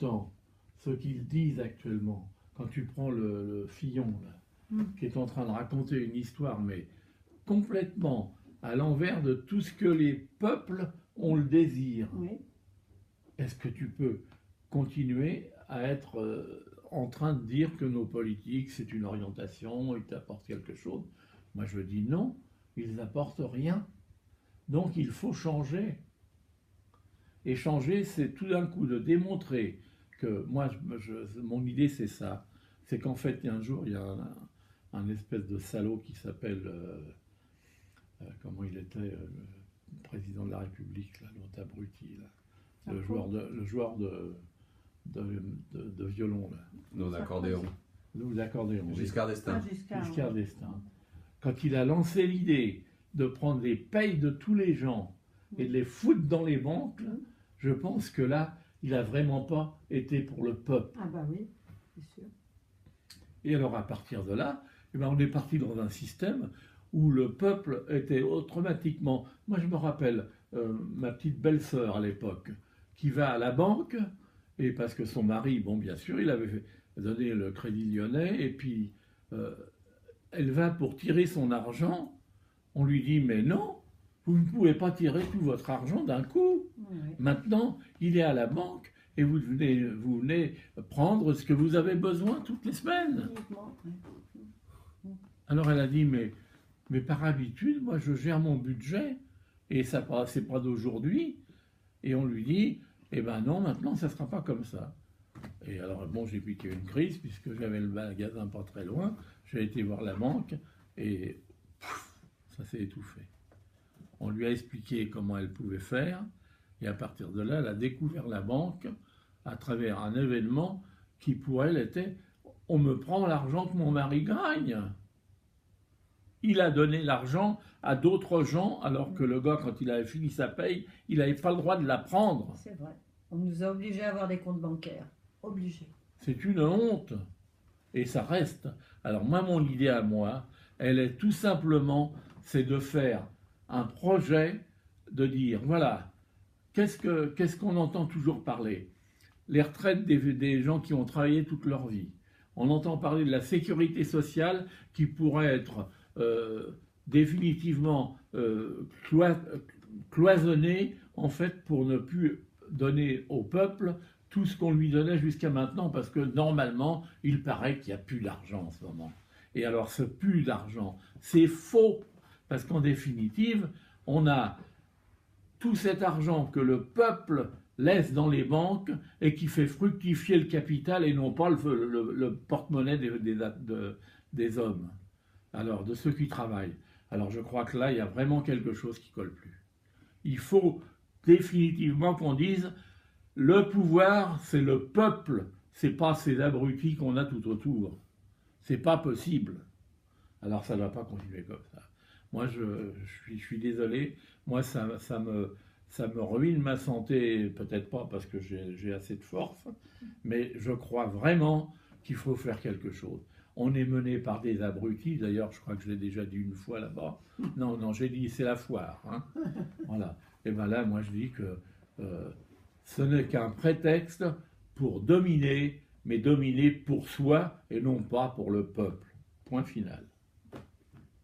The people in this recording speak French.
entends ce qu'ils disent actuellement, quand tu prends le Fillon, là, qui est en train de raconter une histoire, mais complètement à l'envers de tout ce que les peuples ont le désir, est-ce que tu peux continuer à être en train de dire que nos politiques, c'est une orientation, ils t'apportent quelque chose? Moi, je dis non, ils n'apportent rien. Donc, il faut changer. Et changer, c'est tout d'un coup de démontrer que, moi, mon idée, c'est ça. C'est qu'en fait, un jour, il y a un espèce de salaud qui s'appelle, comment il était, le président de la République, là, l'autre abruti, là, le joueur de violon, là. Non, d'accordéon. Ou d'accordéon. Giscard d'Estaing. Giscard d'Estaing. Quand il a lancé l'idée de prendre les payes de tous les gens et de les foutre dans les banques, je pense que là, il n'a vraiment pas été pour le peuple. Ah bah oui, c'est sûr. Et alors à partir de là, eh ben, on est parti dans un système où le peuple était automatiquement... Moi je me rappelle ma petite belle-sœur à l'époque, qui va à la banque, et parce que son mari, bon bien sûr, il avait donné le Crédit Lyonnais, et puis elle va pour tirer son argent, on lui dit mais non, vous ne pouvez pas tirer tout votre argent d'un coup. Maintenant, il est à la banque et vous venez prendre ce que vous avez besoin toutes les semaines. Alors elle a dit, mais par habitude, moi je gère mon budget et ça c'est pas d'aujourd'hui. Et on lui dit, eh ben non, maintenant ça ne sera pas comme ça. Et alors bon, j'ai piqué une crise puisque j'avais le magasin pas très loin. J'ai été voir la banque et ça s'est étouffé. On lui a expliqué comment elle pouvait faire, et à partir de là, elle a découvert la banque à travers un événement qui pour elle était « on me prend l'argent que mon mari gagne ». Il a donné l'argent à d'autres gens, alors que le gars, quand il avait fini sa paye, il n'avait pas le droit de la prendre. C'est vrai. On nous a obligés à avoir des comptes bancaires. Obligés. C'est une honte. Et ça reste. Alors moi, mon idée à moi, elle est tout simplement, c'est de faire un projet, de dire, voilà, qu'est-ce qu'on entend toujours parler? Les retraites des gens qui ont travaillé toute leur vie. On entend parler de la sécurité sociale qui pourrait être définitivement cloisonnée, en fait, pour ne plus donner au peuple tout ce qu'on lui donnait jusqu'à maintenant, parce que normalement, il paraît qu'il n'y a plus d'argent en ce moment. Et alors, ce plus d'argent, c'est faux. Parce qu'en définitive, on a tout cet argent que le peuple laisse dans les banques et qui fait fructifier le capital et non pas le porte-monnaie des hommes, alors de ceux qui travaillent. Alors je crois que là, il y a vraiment quelque chose qui ne colle plus. Il faut définitivement qu'on dise le pouvoir, c'est le peuple, c'est pas ces abrutis qu'on a tout autour. C'est pas possible. Alors ça ne va pas continuer comme ça. Moi, je suis désolé. Moi, ça me ruine ma santé, peut-être pas parce que j'ai assez de force, mais je crois vraiment qu'il faut faire quelque chose. On est mené par des abrutis. D'ailleurs, je crois que je l'ai déjà dit une fois là-bas. Non, j'ai dit c'est la foire. Hein. Voilà. Et bien là, moi, je dis que ce n'est qu'un prétexte pour dominer, mais dominer pour soi et non pas pour le peuple. Point final.